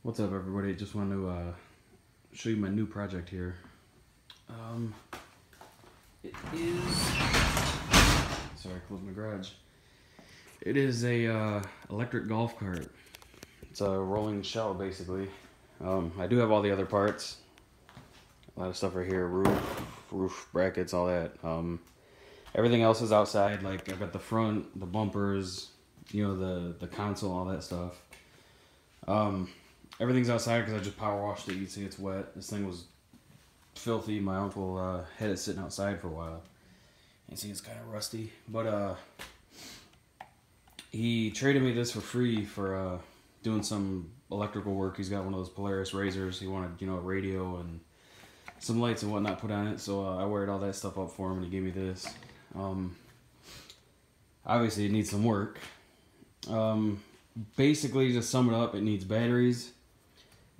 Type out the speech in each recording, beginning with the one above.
What's up, everybody? Just want to show you my new project here. It is... Sorry, I closed my garage. It is a electric golf cart. It's a rolling shell, basically. I do have all the other parts. A lot of stuff right here, roof brackets, all that. Everything else is outside. Like, I've got the front, the bumpers, you know, the console, all that stuff. Everything's outside because I just power washed it. You can see it's wet. This thing was filthy. My uncle had it sitting outside for a while. You can see it's kind of rusty. But he traded me this for free for doing some electrical work. He's got one of those Polaris razors. He wanted, you know, a radio and some lights and whatnot put on it. So I wired all that stuff up for him and he gave me this. Obviously it needs some work. Basically, to sum it up, it needs batteries.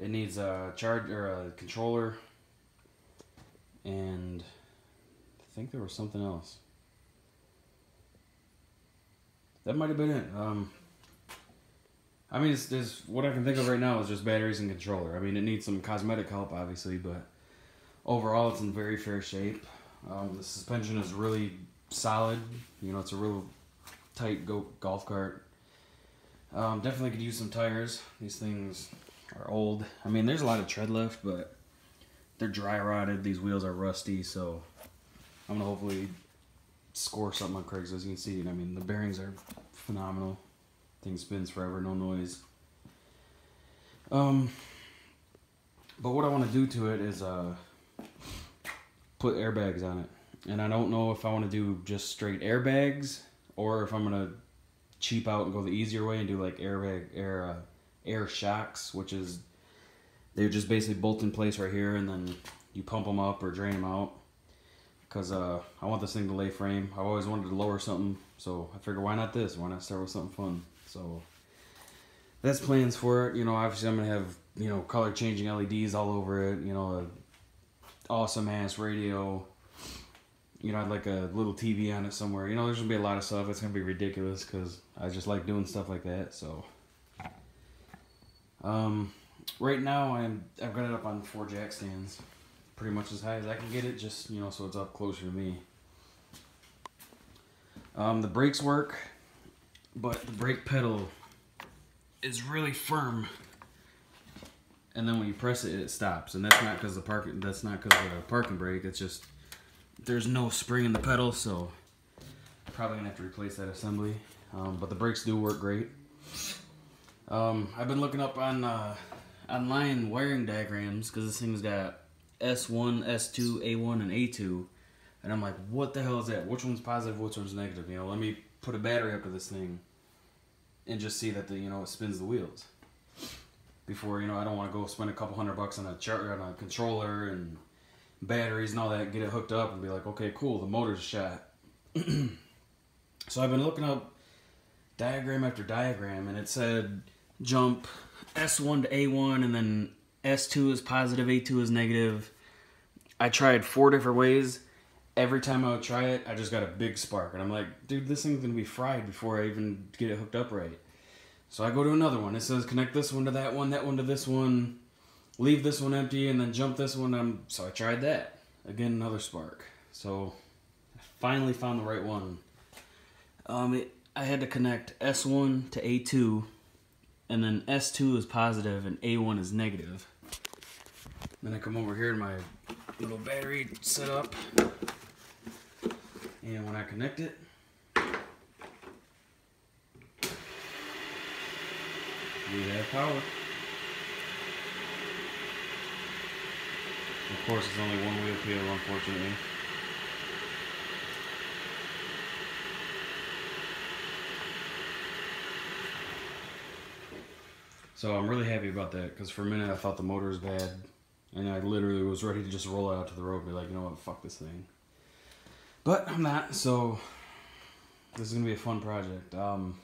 It needs a charge or a controller, and I think there was something else. That might have been it. I mean, it's what I can think of right now is just batteries and controller. I mean, it needs some cosmetic help, obviously, but overall, it's in very fair shape. The suspension is really solid. You know, it's a real tight golf cart. Definitely could use some tires. These things are old. I mean, there's a lot of tread left, but they're dry rotted. These wheels are rusty, so I'm gonna hopefully score something on Craigslist. You can see it. I mean, the bearings are phenomenal. Thing spins forever, no noise. But what I want to do to it is put airbags on it, and I don't know if I want to do just straight airbags or if I'm gonna cheap out and go the easier way and do like air shocks, which is they're just basically bolt in place right here, and then you pump them up or drain them out. Because I want this thing to lay frame. I've always wanted to lower something, so I figured why not this? Why not start with something fun? So that's plans for it. You know, obviously I'm gonna have, you know, color changing LEDs all over it. You know, a awesome ass radio. You know, I'd like a little TV on it somewhere. You know, there's gonna be a lot of stuff. It's gonna be ridiculous because I just like doing stuff like that. So, right now I've got it up on 4 jack stands, pretty much as high as I can get it. Just, you know, so it's up closer to me. The brakes work, but the brake pedal is really firm. And then when you press it, it stops. And that's not because the parking. That's not because of the parking brake. It's just there's no spring in the pedal, so probably gonna have to replace that assembly. But the brakes do work great. I've been looking up on online wiring diagrams because this thing's got S1, S2, A1, and A2, and I'm like, what the hell is that? Which one's positive? Which one's negative? You know, let me put a battery up to this thing and just see that you know, it spins the wheels. Before, you know, I don't want to go spend a couple $100 on a controller and batteries and all that, get it hooked up and be like, okay, cool, the motor's shot. So I've been looking up diagram after diagram, and it said jump S1 to A1, and then S2 is positive, A2 is negative. I tried 4 different ways. Every time I would try it, I just got a big spark, and I'm like, dude, this thing's gonna be fried before I even get it hooked up right. So I go to another one. It says connect this one to that one to this one, leave this one empty, and then jump this one. So I tried that. Again, another spark. So I finally found the right one. I had to connect S1 to A2, and then S2 is positive and A1 is negative. Then I come over here to my little battery setup, and when I connect it, we have power. Of course, it's only one wheel peel, unfortunately. So I'm really happy about that, because for a minute I thought the motor was bad, and I literally was ready to just roll it out to the road and be like, you know what, fuck this thing. But I'm not, so this is going to be a fun project. Trying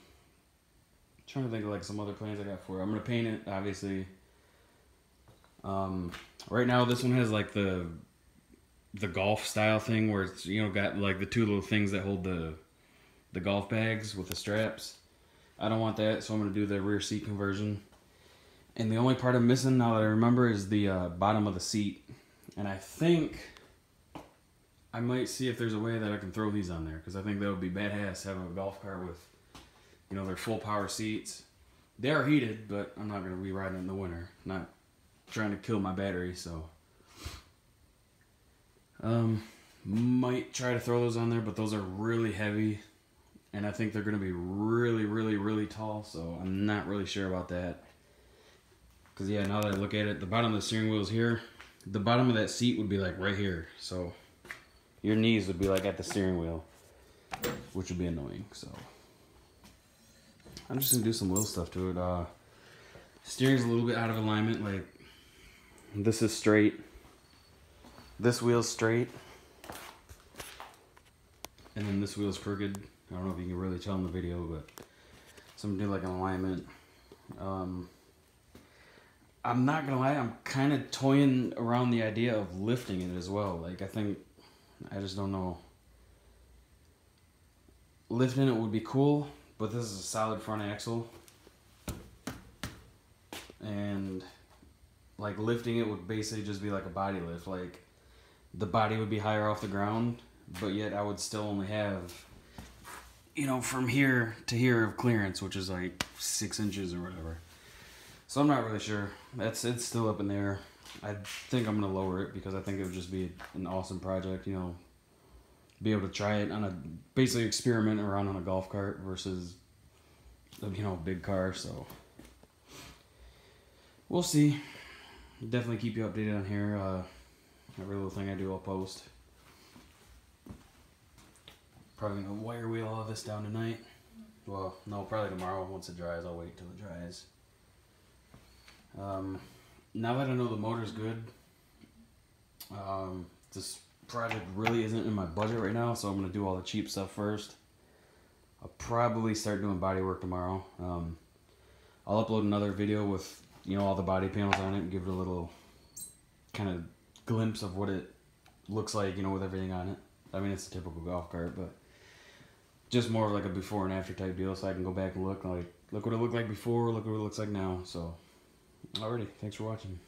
to think of like some other plans I got for it. I'm going to paint it, obviously. Right now this one has like the golf style thing where it's, you know, got like the 2 little things that hold the golf bags with the straps. I don't want that, so I'm going to do the rear seat conversion. And the only part I'm missing now that I remember is the bottom of the seat. And I think I might see if there's a way that I can throw these on there, because I think that would be badass having a golf cart with, you know, their full power seats. They are heated, but I'm not going to be riding in the winter. Not trying to kill my battery, so. Might try to throw those on there, but those are really heavy. And I think they're going to be really, really, really tall, so I'm not really sure about that. Because, yeah, now that I look at it, the bottom of the steering wheel is here. The bottom of that seat would be, like, right here. So, your knees would be, like, at the steering wheel, which would be annoying, so. I'm just going to do some wheel stuff to it. Steering's a little bit out of alignment. Like, this is straight. This wheel's straight. And then this wheel's crooked. I don't know if you can really tell in the video, but something like an alignment. I'm not gonna lie, I'm kind of toying around the idea of lifting it as well. Like, I just don't know. Lifting it would be cool, but this is a solid front axle. And, like, lifting it would basically just be like a body lift. Like, the body would be higher off the ground, but yet I would still only have, you know, from here to here of clearance, which is like 6 inches or whatever. So I'm not really sure. It's still up in the air. I think I'm gonna lower it because I think it would just be an awesome project, you know, be able to try it on a, basically experiment around on a golf cart versus, you know, a big car. So we'll see. Definitely keep you updated on here. Every little thing I do, I'll post. Probably gonna wire wheel all of this down tonight. Well, no, probably tomorrow once it dries. I'll wait till it dries. Now that I know the motor's good, this project really isn't in my budget right now, so I'm gonna do all the cheap stuff first. I'll probably start doing body work tomorrow. I'll upload another video with, you know, all the body panels on it and give it a little kind of glimpse of what it looks like, you know, with everything on it. I mean, it's a typical golf cart, but just more of like a before and after type deal, so I can go back and look what it looked like before, look what it looks like now. So, alrighty, thanks for watching.